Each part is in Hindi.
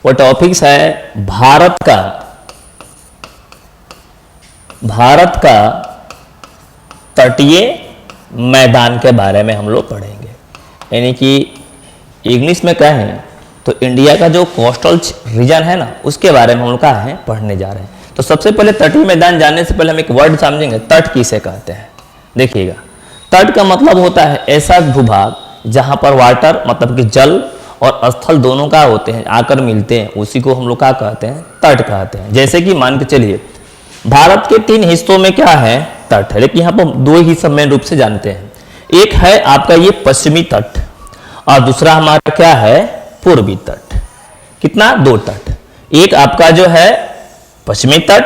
वो टॉपिक्स है भारत का तटीय मैदान के बारे में हम लोग पढ़ेंगे। यानी कि इंग्लिश में कहें तो इंडिया का जो कोस्टल रीजन है ना, उसके बारे में हम लोग क्या है पढ़ने जा रहे हैं। तो सबसे पहले तटीय मैदान जानने से पहले हम एक वर्ड समझेंगे, तट किसे कहते हैं। देखिएगा, तट का मतलब होता है ऐसा भूभाग जहां पर वाटर मतलब कि जल और स्थल दोनों का होते हैं, आकर मिलते हैं, उसी को हम लोग क्या कहते हैं, तट कहते हैं। जैसे कि मान के चलिए भारत के 3 हिस्सों में क्या है, तट है, लेकिन यहाँ पर 2 हिस्से मेन रूप से जानते हैं। एक है आपका ये पश्चिमी तट और दूसरा हमारा क्या है, पूर्वी तट। कितना, 2 तट। एक आपका जो है पश्चिमी तट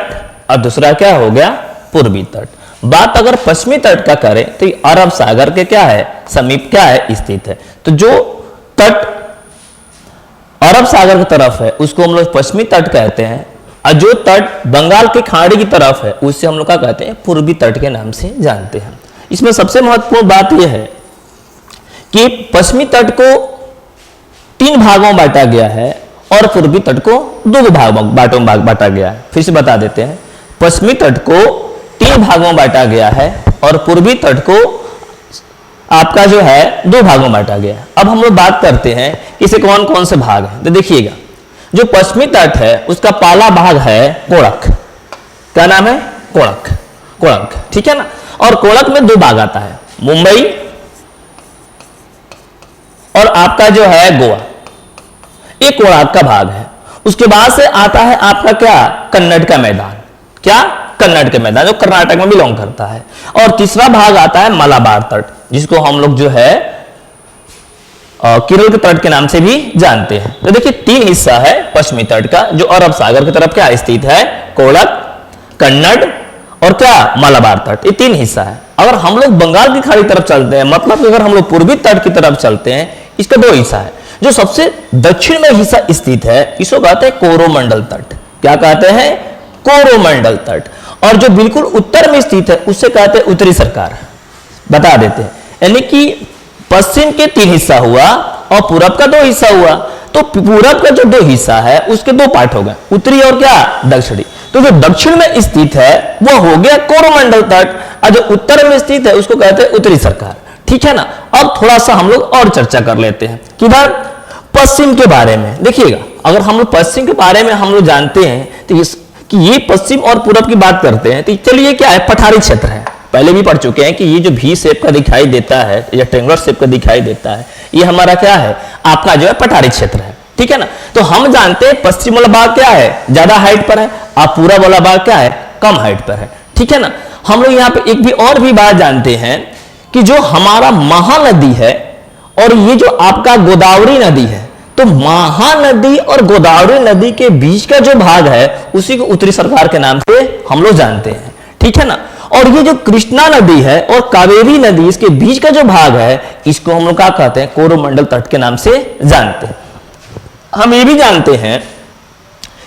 और दूसरा क्या हो गया, पूर्वी तट। बात अगर पश्चिमी तट का करें तो ये अरब सागर के क्या है, समीप क्या है, स्थित है। तो जो तट अरब सागर की तरफ है उसको हम लोग पश्चिमी तट कहते हैं, और जो तट बंगाल के खाड़ी की तरफ है उससे हम लोग क्या कहते हैं, पूर्वी तट के नाम से जानते हैं। इसमें सबसे महत्वपूर्ण बात यह है कि पश्चिमी तट को 3 भागों में बांटा गया है और पूर्वी तट को 2 भागों में बांटा गया है। फिर से बता देते हैं, पश्चिमी तट को 3 भागों में बांटा गया है और पूर्वी तट को आपका जो है 2 भागों में बांटा गया है। अब हम लोग बात करते हैं कि इसे कौन कौन से भाग हैं। तो देखिएगा, जो पश्चिमी तट है उसका पहला भाग है कोणक। क्या नाम है, कोणक, ठीक है ना। और कोणक में 2 भाग आता है, मुंबई और आपका जो है गोवा, एक कोणार्क का भाग है। उसके बाद से आता है आपका क्या, कन्नड़ का मैदान। क्या, कन्नड़ के मैदान जो कर्नाटक में बिलोंग करता है। और तीसरा भाग आता है मलाबार तट, जिसको हम लोग जो है केरल के तट के नाम से भी जानते हैं। तो देखिए 3 हिस्सा है पश्चिमी तट का, जो अरब सागर की तरफ क्या स्थित है, कोणक, कन्नड़ और क्या, मलाबार तट। ये 3 हिस्सा है। अगर हम लोग बंगाल की खाड़ी तरफ चलते हैं, मतलब अगर हम लोग पूर्वी तट की तरफ चलते हैं, इसका 2 हिस्सा है। जो सबसे दक्षिण में हिस्सा स्थित है इसको कहते हैं कोरोमंडल तट। क्या कहते हैं, कोरोमंडल तट। और जो बिल्कुल उत्तर में स्थित है उससे कहते हैं उत्तरी सरकार। बता देते हैं, यानी कि पश्चिम के 3 हिस्सा हुआ और पूरब का 2 हिस्सा हुआ। तो पूरब का जो 2 हिस्सा है उसके 2 पार्ट हो गए, उत्तरी और क्या, दक्षिणी। तो जो दक्षिण में स्थित है वो हो गया कोरोमंडल तट, और जो उत्तर में स्थित है उसको कहते हैं उत्तरी सरकार। ठीक है ना। अब थोड़ा सा हम लोग और चर्चा कर लेते हैं, किधर, पश्चिम के बारे में। देखिएगा, अगर हम लोग पश्चिम के बारे में हम लोग जानते हैं तो कि ये पश्चिम और पूरब की बात करते हैं, तो चलिए क्या है, पठारी क्षेत्र है। पहले भी पढ़ चुके हैं कि ये जो भी शेप का दिखाई देता है या ट्रेंगुलर शेप का दिखाई देता है, ये हमारा क्या है, आपका जो है पठारी क्षेत्र है। ठीक है ना। तो हम जानते हैं पश्चिम वाला भाग क्या है, ज्यादा हाइट पर है, और पूरब वाला भाग क्या है, कम हाइट पर है। ठीक है ना। हम लोग यहाँ पे एक भी और भी बात जानते हैं कि जो हमारा महानदी है और ये जो आपका गोदावरी नदी है, तो महानदी और गोदावरी नदी के बीच का जो भाग है उसी को उत्तरी सरकार के नाम से हम लोग जानते हैं। ठीक है ना। और ये जो कृष्णा नदी है और कावेरी नदी, इसके बीच का जो भाग है इसको हम लोग क्या कहते हैं, कोरोमंडल तट के नाम से जानते हैं। हम ये भी जानते हैं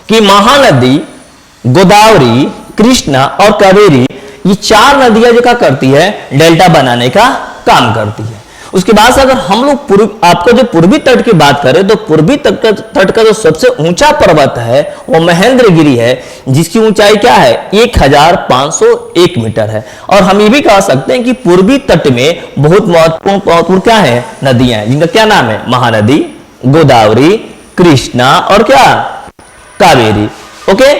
कि महानदी, गोदावरी, कृष्णा और कावेरी, ये 4 नदियां जो क्या करती है, डेल्टा बनाने का काम करती है। उसके बाद से अगर हम लोग आपको जो पूर्वी तट की बात करें तो पूर्वी तट का जो सबसे ऊंचा पर्वत है वो महेंद्रगिरी है, जिसकी ऊंचाई क्या है, 1501 मीटर है। और हम ये भी कह सकते हैं कि पूर्वी तट में बहुत महत्वपूर्ण क्या है, नदियां हैं, जिनका क्या नाम है, महानदी, गोदावरी, कृष्णा और क्या, कावेरी। ओके।